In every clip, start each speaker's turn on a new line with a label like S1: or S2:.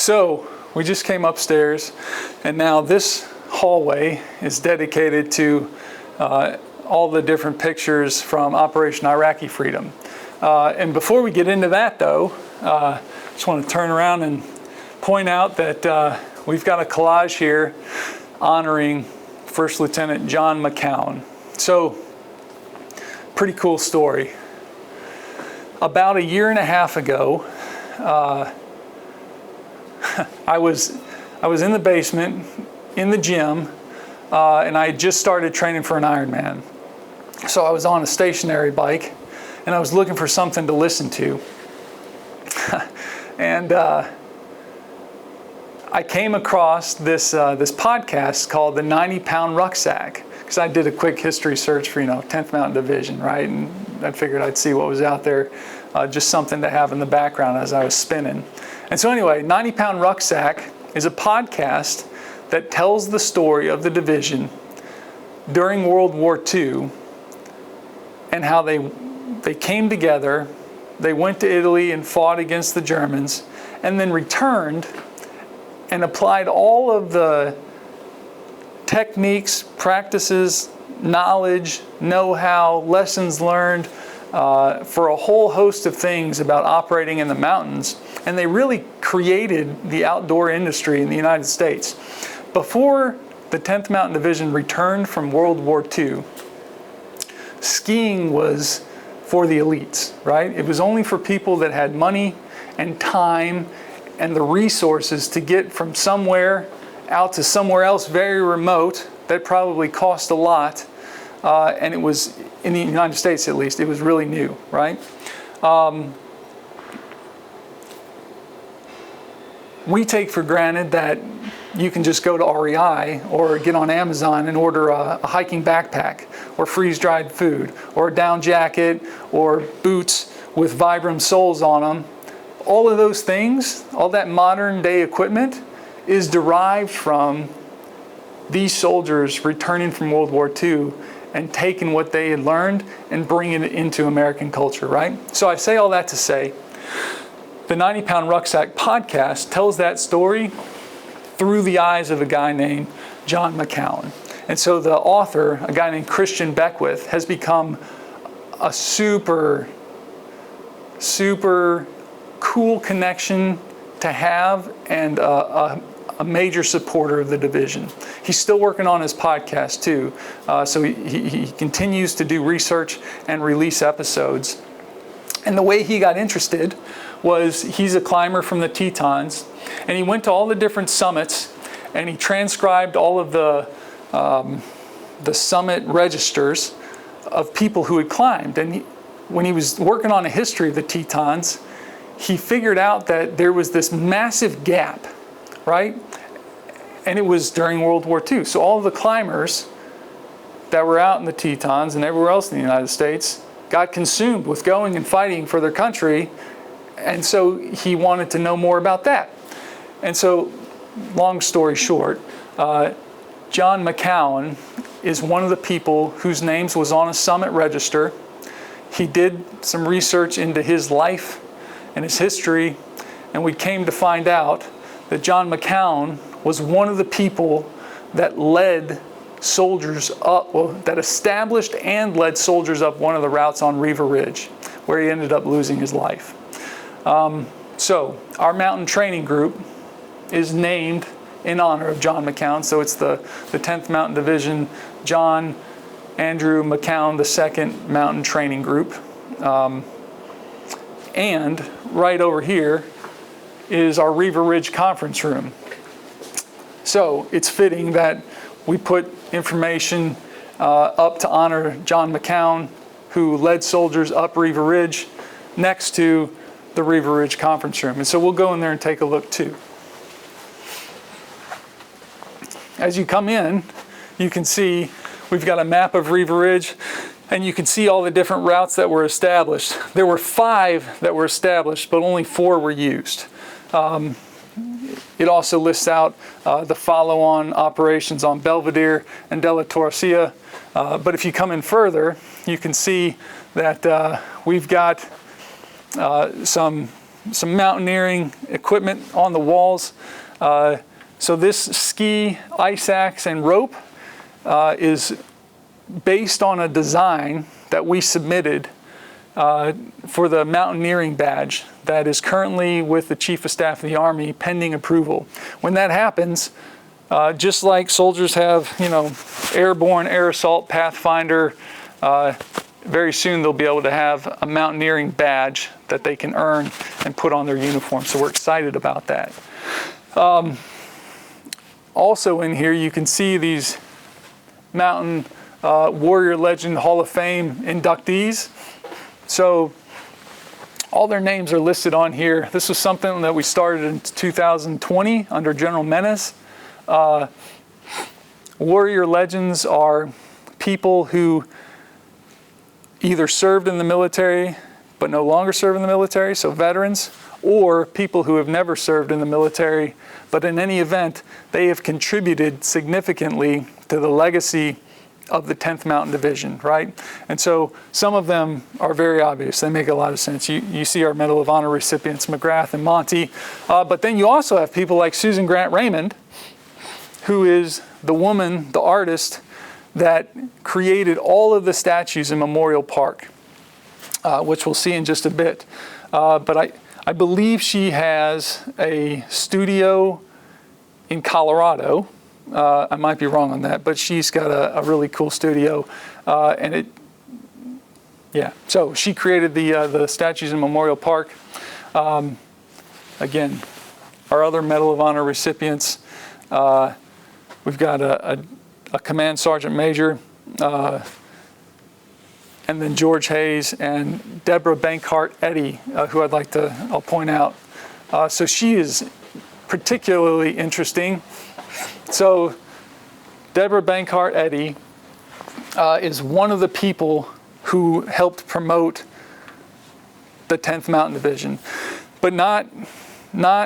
S1: So we just came upstairs, and now this hallway is dedicated to all the different pictures from Operation Iraqi Freedom. And before we get into that, though, I just want to turn around and point out that we've got a collage here honoring First Lieutenant John McCown. So, pretty cool story. About a year and a half ago, I was in the basement, in the gym, and I had just started training for an Ironman. So I was on a stationary bike, and I was looking for something to listen to. And I came across this podcast called the 90-Pound Rucksack, because I did a quick history search for 10th Mountain Division, right? And I figured I'd see what was out there, just something to have in the background as I was spinning. And so anyway, 90-Pound Rucksack is a podcast that tells the story of the division during World War II and how they came together, they went to Italy and fought against the Germans, and then returned and applied all of the techniques, practices, knowledge, know-how, lessons learned for a whole host of things about operating in the mountains. And they really created the outdoor industry in the United States. Before the 10th Mountain Division returned from World War II, skiing was for the elites, right? It was only for people that had money and time and the resources to get from somewhere out to somewhere else very remote that probably cost a lot. And it was, in the United States at least, it was really new, right? We take for granted that you can just go to REI or get on Amazon and order a hiking backpack or freeze-dried food or a down jacket or boots with Vibram soles on them. All of those things, all that modern day equipment is derived from these soldiers returning from World War II and taking what they had learned and bringing it into American culture, right? So I say all that to say, the 90-Pound Rucksack podcast tells that story through the eyes of a guy named John McCown. And so the author, a guy named Christian Beckwith, has become a super cool connection to have and a major supporter of the division. He's still working on his podcast too, so he continues to do research and release episodes. And the way he got interested was he's a climber from the Tetons, and he went to all the different summits and he transcribed all of the summit registers of people who had climbed. And when he was working on a history of the Tetons, he figured out that there was this massive gap, right? And it was during World War II. So all of the climbers that were out in the Tetons and everywhere else in the United States got consumed with going and fighting for their country. And so he wanted to know more about that. And so, long story short, John McCown is one of the people whose names was on a summit register. He did some research into his life and his history, and we came to find out that John McCown was one of the people that led soldiers up, that established and led soldiers up one of the routes on Reaver Ridge, where he ended up losing his life. So our mountain training group is named in honor of John McCown. So it's the 10th Mountain Division John Andrew McCown II Mountain Training Group. And right over here is our Reaver Ridge conference room. So it's fitting that we put information up to honor John McCown, who led soldiers up Reaver Ridge, next to the Reaver Ridge conference room. And so we'll go in there and take a look too. As you come in, you can see we've got a map of Reaver Ridge, and you can see all the different routes that were established. There were 5 that were established, but only 4 were used. It also lists out the follow-on operations on Belvedere and De La Torcia. But if you come in further, you can see that we've got some some mountaineering equipment on the walls. So this ski, ice axe, and rope is based on a design that we submitted for the mountaineering badge that is currently with the Chief of Staff of the Army pending approval. When that happens, just like soldiers have, airborne, air assault, Pathfinder, very soon they'll be able to have a mountaineering badge that they can earn and put on their uniform. So we're excited about that. Also in here, you can see these Mountain Warrior Legend Hall of Fame inductees. So all their names are listed on here. This was something that we started in 2020 under General Menace. Warrior Legends are people who either served in the military but no longer serve in the military, so veterans, or people who have never served in the military, but in any event, they have contributed significantly to the legacy of the 10th Mountain Division, right? And so some of them are very obvious. They make a lot of sense. You see our Medal of Honor recipients, McGrath and Monty, but then you also have people like Susan Grant Raymond, who is the woman, the artist, that created all of the statues in Memorial Park, which we'll see in just a bit. But I believe she has a studio in Colorado. I might be wrong on that, but she's got a really cool studio. So she created the statues in Memorial Park. Again, our other Medal of Honor recipients, we've got a Command Sergeant Major, and then George Hayes and Deborah Bart Edy, who I'll point out. So she is particularly interesting. So Deborah Bart Edy is one of the people who helped promote the 10th Mountain Division, but not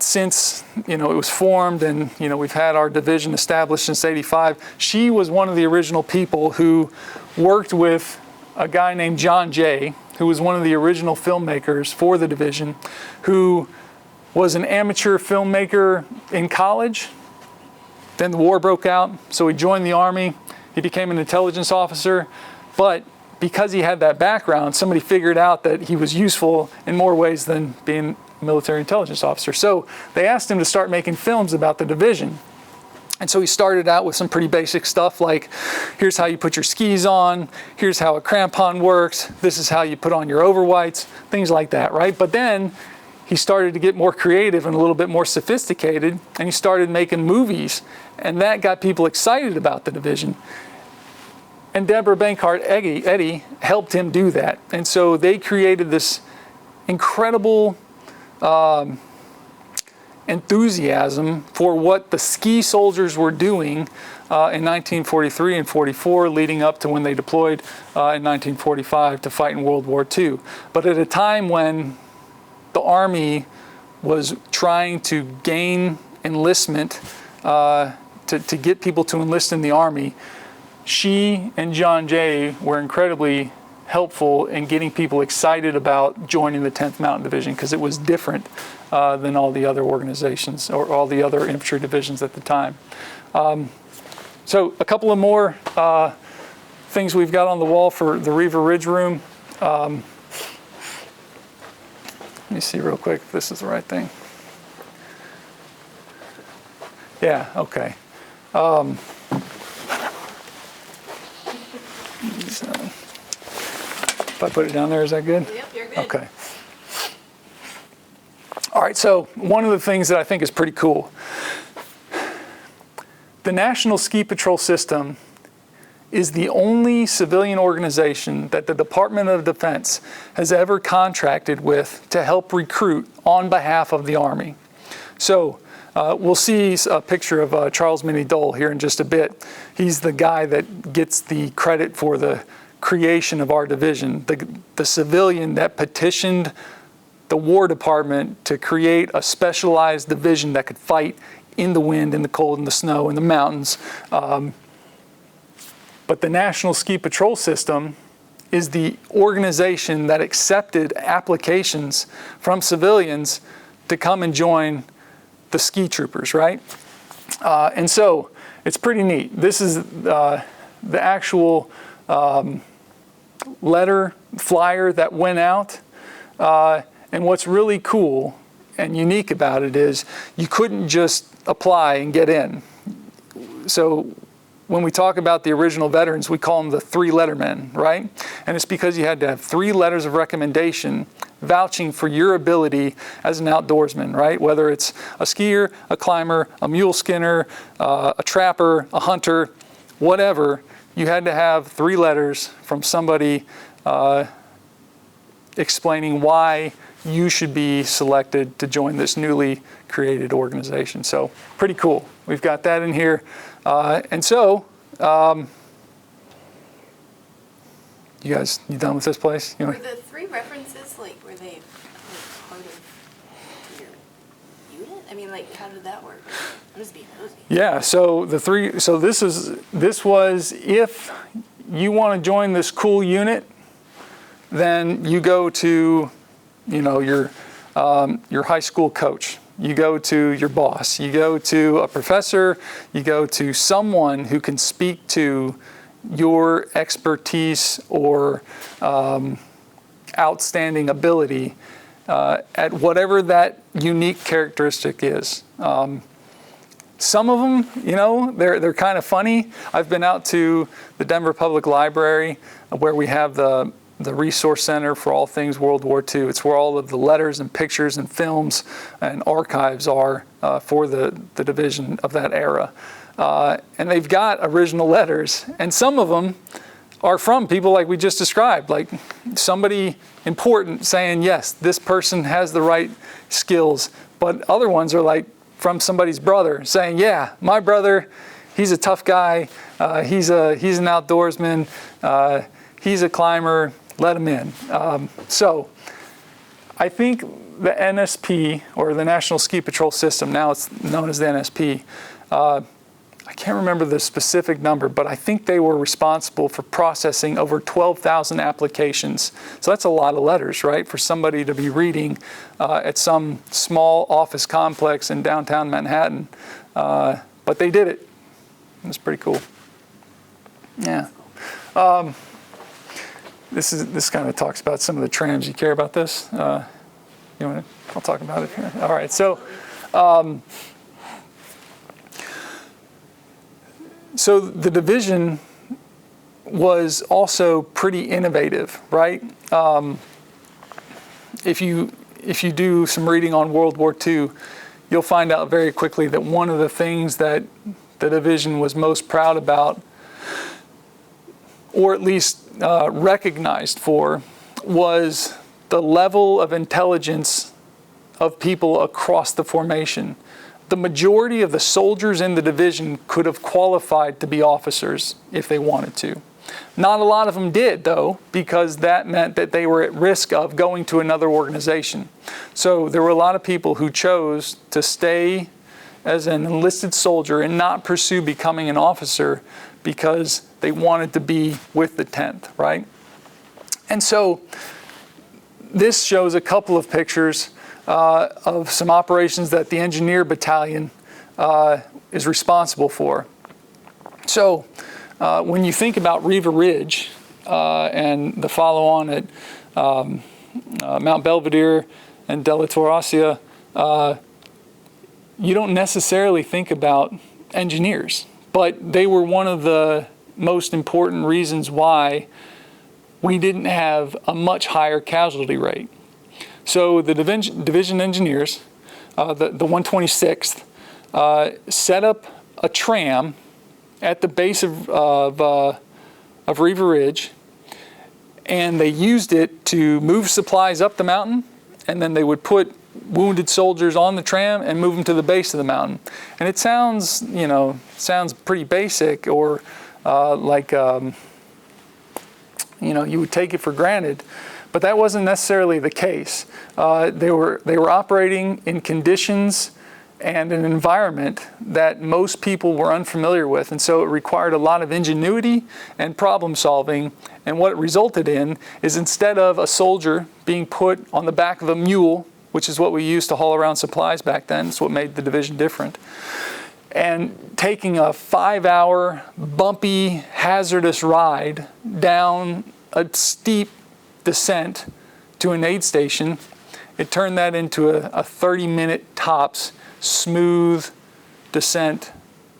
S1: since it was formed and we've had our division established since '85. She was one of the original people who worked with a guy named John Jay, who was one of the original filmmakers for the division, who was an amateur filmmaker in college. Then the war broke out, so he joined the Army. He became an intelligence officer, but because he had that background, somebody figured out that he was useful in more ways than being a military intelligence officer. So they asked him to start making films about the division. And so he started out with some pretty basic stuff like, here's how you put your skis on, here's how a crampon works, this is how you put on your overwhites, things like that, right? But then he started to get more creative and a little bit more sophisticated, and he started making movies, and that got people excited about the division. And Deborah Bart Edy helped him do that. And so they created this incredible enthusiasm for what the ski soldiers were doing in 1943 and 44, leading up to when they deployed in 1945 to fight in World War II. But at a time when the Army was trying to gain enlistment, to get people to enlist in the Army, she and John Jay were incredibly helpful in getting people excited about joining the 10th Mountain Division because it was different than all the other organizations or all the other infantry divisions at the time. So a couple of more things we've got on the wall for the Reaver Ridge room. Let me see real quick if this is the right thing. Yeah, okay. If I put it down there, is that good?
S2: Yep, you're good.
S1: Okay. All right, so one of the things that I think is pretty cool, the National Ski Patrol System is the only civilian organization that the Department of Defense has ever contracted with to help recruit on behalf of the Army. So we'll see a picture of Charles Minnie Dole here in just a bit. He's the guy that gets the credit for the creation of our division, the civilian that petitioned the War Department to create a specialized division that could fight in the wind, in the cold, in the snow, in the mountains. But the National Ski Patrol System is the organization that accepted applications from civilians to come and join the ski troopers, right? And so it's pretty neat. This is the actual letter flyer that went out. And what's really cool and unique about it is you couldn't just apply and get in. So when we talk about the original veterans, we call them the 3-letter men, right? And it's because you had to have 3 letters of recommendation vouching for your ability as an outdoorsman, right? Whether it's a skier, a climber, a mule skinner, a trapper, a hunter, whatever, you had to have 3 letters from somebody explaining why you should be selected to join this newly created organization. So pretty cool. We've got that in here. And so, you guys, you done with this place?
S2: Were the 3 references, like, were they part of your unit? I mean, like, how did that work? I'm just being nosy.
S1: Yeah, so this was, if you want to join this cool unit, then you go to, your high school coach. You go to your boss. You go to a professor. You go to someone who can speak to your expertise or outstanding ability at whatever that unique characteristic is. Some of them, they're kind of funny. I've been out to the Denver Public Library where we have the resource center for all things World War II. It's where all of the letters and pictures and films and archives are for the division of that era. And they've got original letters, and some of them are from people like we just described, like somebody important saying, yes, this person has the right skills, but other ones are like from somebody's brother saying, yeah, my brother, he's a tough guy, he's an outdoorsman, he's a climber, let him in. So I think the NSP, or the National Ski Patrol System, now it's known as the NSP, I can't remember the specific number, but I think they were responsible for processing over 12,000 applications. So that's a lot of letters, right, for somebody to be reading at some small office complex in downtown Manhattan. But they did it. It was pretty cool. Yeah. This kind of talks about some of the trams. You care about this? I'll talk about it here. All right. So the division was also pretty innovative, right? If you do some reading on World War II, you'll find out very quickly that one of the things that the division was most proud about, or at least recognized for, was the level of intelligence of people across the formation. The majority of the soldiers in the division could have qualified to be officers if they wanted to. Not a lot of them did, though, because that meant that they were at risk of going to another organization. So there were a lot of people who chose to stay as an enlisted soldier and not pursue becoming an officer because they wanted to be with the 10th, right? And so this shows a couple of pictures of some operations that the engineer battalion is responsible for. So when you think about Reaver Ridge and the follow-on at Mount Belvedere and Della Torracia, you don't necessarily think about engineers, but they were one of the most important reasons why we didn't have a much higher casualty rate. So the division engineers, the 126th, set up a tram at the base of Reaver Ridge, and they used it to move supplies up the mountain, and then they would put wounded soldiers on the tram and move them to the base of the mountain. And it sounds pretty basic, or you would take it for granted. But that wasn't necessarily the case. They were operating in conditions and an environment that most people were unfamiliar with. And so it required a lot of ingenuity and problem solving. And what it resulted in is, instead of a soldier being put on the back of a mule, which is what we used to haul around supplies back then, it's what made the division different, and taking a 5-hour, bumpy, hazardous ride down a steep descent to an aid station, it turned that into a 30-minute tops smooth descent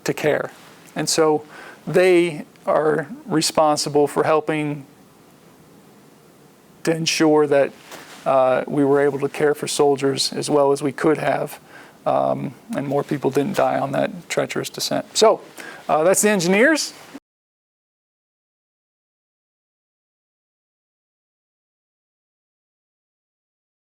S1: to care. And so they are responsible for helping to ensure that we were able to care for soldiers as well as we could have, and more people didn't die on that treacherous descent. So that's the engineers,